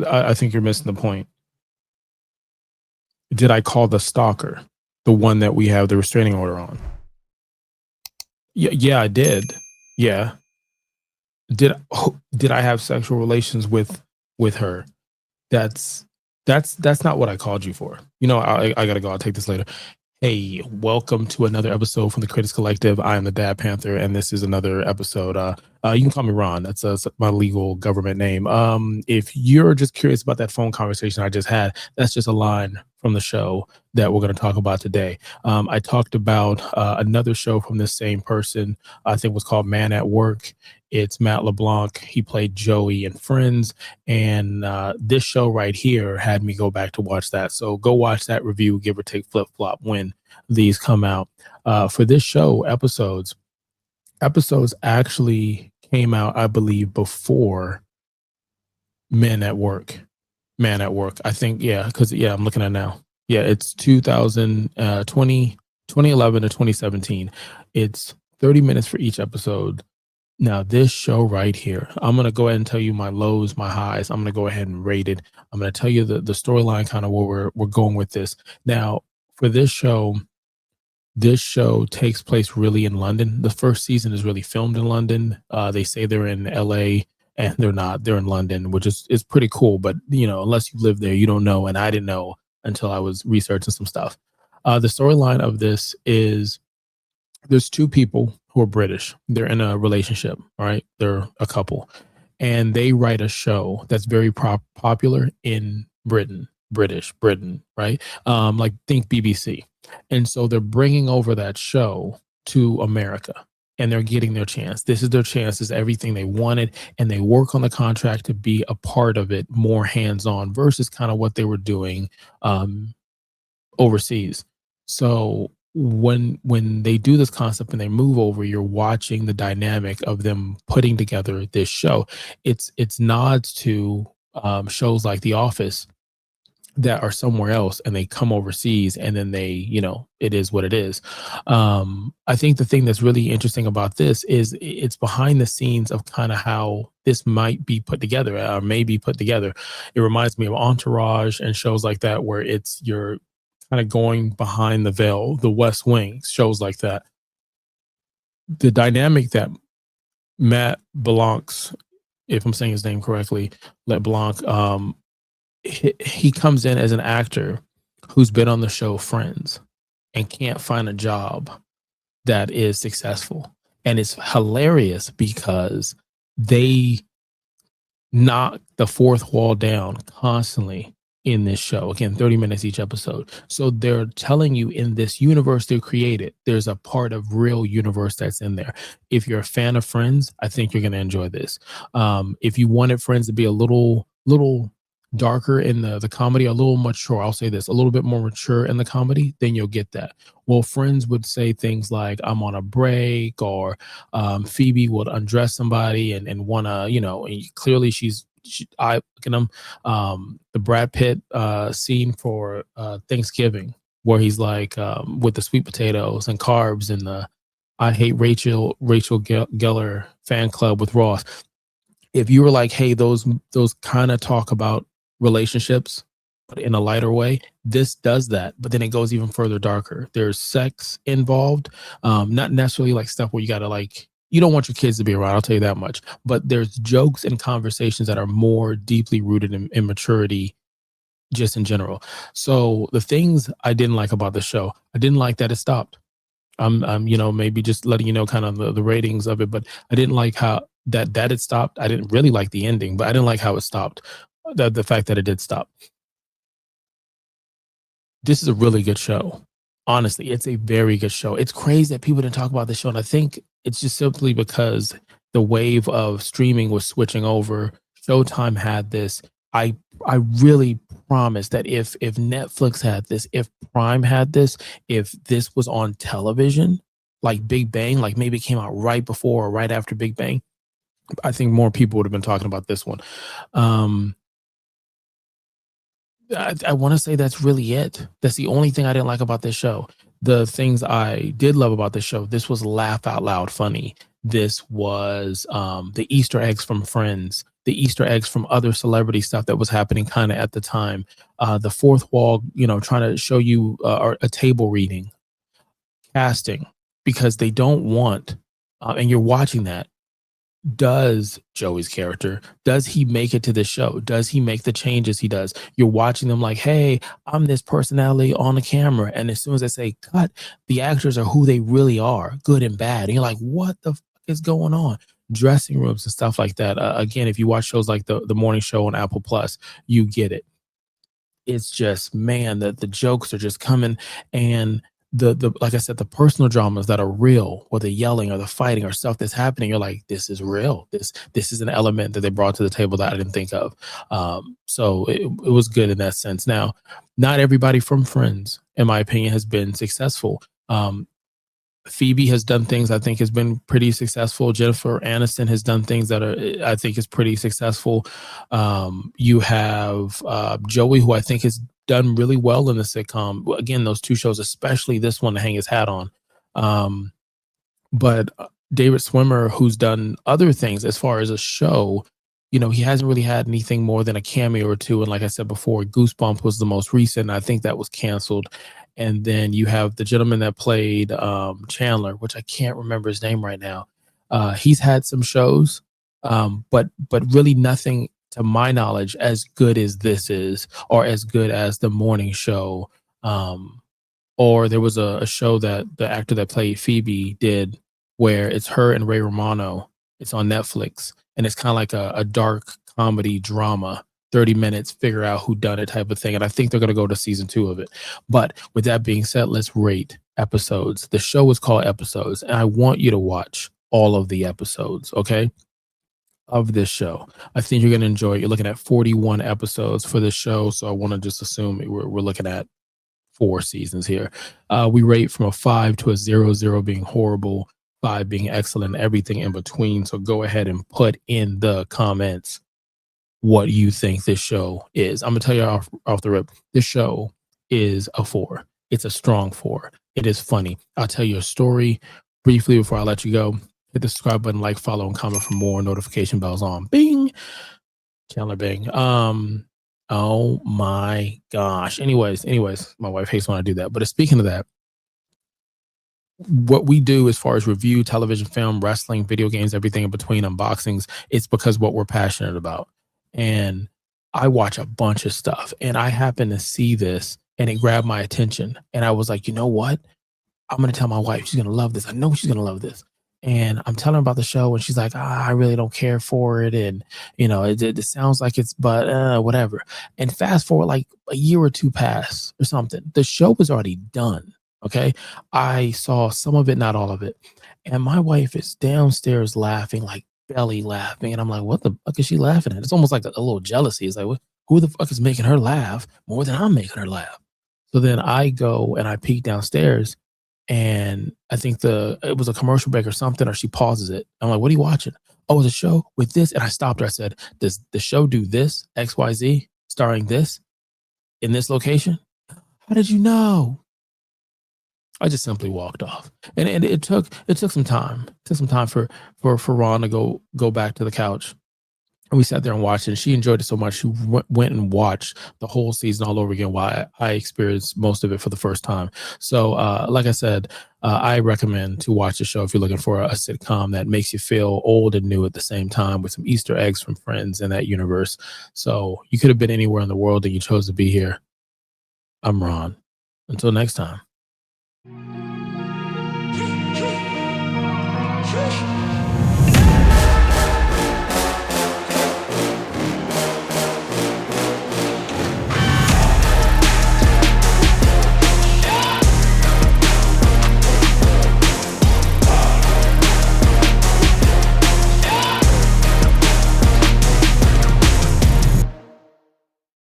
I think you're missing the point. Did I call the stalker the one that we have the restraining order on? Yeah, I did. Yeah. Did I have sexual relations with her? That's that's not what I called you for. I gotta go. I'll take this later. Hey, welcome to another episode from the Critics Collective. I am the Dad Panther, and this is another episode. You can call me Ron. That's my legal government name. If you're just curious about that phone conversation I just had, that's just a line from the show that we're going to talk about today. I talked about another show from the same person. I think it was called Man at Work. It's Matt LeBlanc. He played Joey in Friends, and this show right here had me go back to watch that. So go watch that review, give or take flip flop when these come out. For this show, episodes actually came out, I believe, before Man at Work. I think, yeah, because I'm looking at it now. Yeah, it's 2020, 2011 to 2017. It's 30 minutes for each episode. Now, this show right here, I'm going to go ahead and tell you my lows, my highs. I'm going to go ahead and rate it. I'm going to tell you the storyline, kind of where we're going with this. Now, for this show takes place really in London. The first season is really filmed in London. They say they're in LA, and they're not. They're in London, which is pretty cool. But, unless you live there, you don't know. And I didn't know until I was researching some stuff. The storyline of this is there's two people who are British. They're in a relationship, all right? They're a couple. And they write a show that's very popular in Britain, right? Like think BBC. And so they're bringing over that show to America, and they're getting their chance. This is their chance. This is everything they wanted. And they work on the contract to be a part of it, more hands-on versus kind of what they were doing overseas. So when they do this concept and they move over, you're watching the dynamic of them putting together this show. It's nods to shows like The Office that are somewhere else, and they come overseas, and then they, it is what it is. I think the thing that's really interesting about this is it's behind the scenes of kind of how this might be put together or may be put together. It reminds me of Entourage and shows like that, where you're kind of going behind the veil, The West Wing, shows like that. The dynamic that Matt LeBlanc's, if I'm saying his name correctly, LeBlanc, he comes in as an actor who's been on the show Friends and can't find a job that is successful. And it's hilarious because they knock the fourth wall down constantly in this show. Again, 30 minutes each episode. So they're telling you in this universe they created, there's a part of real universe that's in there. If you're a fan of Friends, I think you're going to enjoy this. If you wanted Friends to be a little darker in the comedy, a little mature, I'll say this, a little bit more mature in the comedy, then you'll get that. Well, Friends would say things like, I'm on a break, or Phoebe would undress somebody and want to, clearly I look at them, the Brad Pitt scene for Thanksgiving, where he's like with the sweet potatoes and carbs, and the I hate Rachel Geller fan club with Ross. If you were like, hey, those kind of talk about relationships, but in a lighter way, this does that. But then it goes even further darker. There's sex involved, not necessarily like stuff where you got to you don't want your kids to be around, I'll tell you that much. But there's jokes and conversations that are more deeply rooted in maturity, just in general. So the things I didn't like about the show, I didn't like that it stopped. I'm maybe just letting you know kind of the ratings of it, but I didn't like how that it stopped. I didn't really like the ending, but I didn't like how it stopped. The fact that it did stop. This is a really good show. Honestly, it's a very good show. It's crazy that people didn't talk about this show, and I think it's just simply because the wave of streaming was switching over. Showtime had this. I really promise that if Netflix had this, if Prime had this, if this was on television, like Big Bang, like maybe it came out right before or right after Big Bang, I think more people would have been talking about this one. I want to say that's really it. That's the only thing I didn't like about this show. The things I did love about this show, this was laugh out loud funny. This was the Easter eggs from Friends. the Easter eggs from other celebrity stuff that was happening kind of at the time. The fourth wall, trying to show you or a table reading, casting, because they don't want, and you're watching that. Does Joey's character, does he make it to the show? Does he make the changes he does? You're watching them like, hey, I'm this personality on the camera. And as soon as they say cut, the actors are who they really are, good and bad. And you're like, what the fuck is going on? Dressing rooms and stuff like that. Again, if you watch shows like the morning show on Apple Plus, you get it. It's just, man, the jokes are just coming, and the like I said, the personal dramas that are real, or the yelling or the fighting or stuff that's happening, you're like, this is real. This is an element that they brought to the table that I didn't think of. So it was good in that sense. Now, not everybody from Friends, in my opinion, has been successful. Phoebe has done things I think has been pretty successful. Jennifer Aniston has done things that I think is pretty successful. You have Joey, who I think has done really well in the sitcom. Again, those two shows, especially this one, to hang his hat on. But David Swimmer, who's done other things as far as a show, he hasn't really had anything more than a cameo or two. And like I said before, Goosebumps was the most recent. I think that was canceled. And then you have the gentleman that played Chandler, which I can't remember his name right now. He's had some shows, but really nothing, to my knowledge, as good as this is, or as good as the morning show. Or there was a show that the actor that played Phoebe did, where it's her and Ray Romano. It's on Netflix, and it's kind of like a dark comedy drama. 30 minutes, figure out who done it type of thing. And I think they're going to go to season 2 of it. But with that being said, let's rate episodes. The show is called Episodes, and I want you to watch all of the episodes, okay, of this show. I think you're going to enjoy it. You're looking at 41 episodes for this show, so I want to just assume we're looking at 4 seasons here. We rate from a 5 to a 0, being horrible, 5 being excellent, everything in between. So go ahead and put in the comments what you think this show is. I'm gonna tell you off the rip, this show is a 4. It's a strong 4. It is funny. I'll tell you a story briefly before I let you go. Hit the subscribe button, like, follow, and comment for more. Notification bells on. Bing. Chandler Bing. Oh my gosh. Anyways, my wife hates when I do that. But speaking of that, what we do as far as review, television, film, wrestling, video games, everything in between, unboxings, it's because what we're passionate about. And I watch a bunch of stuff, and I happen to see this, and it grabbed my attention. And I was like, you know what? I'm going to tell my wife. She's going to love this. I know she's going to love this. And I'm telling her about the show, and she's like, I really don't care for it. And, it sounds like it's, but whatever. And fast forward like a year or two past or something. The show was already done. Okay. I saw some of it, not all of it. And my wife is downstairs laughing, like belly laughing. And I'm like, what the fuck is she laughing at? It's almost like a little jealousy. It's like, who the fuck is making her laugh more than I'm making her laugh? So then I go and I peek downstairs, and I think it was a commercial break or something, or she pauses it. I'm like, what are you watching? Oh, it's a show with this. And I stopped her. I said, does the show do this, XYZ, starring this, in this location? How did you know? I just simply walked off, and it took some time. It took some time for Ron to go back to the couch, and we sat there and watched it. She enjoyed it so much she went and watched the whole season all over again, while I experienced most of it for the first time. So, like I said, I recommend to watch the show if you're looking for a sitcom that makes you feel old and new at the same time, with some Easter eggs from Friends in that universe. So you could have been anywhere in the world and you chose to be here. I'm Ron. Until next time.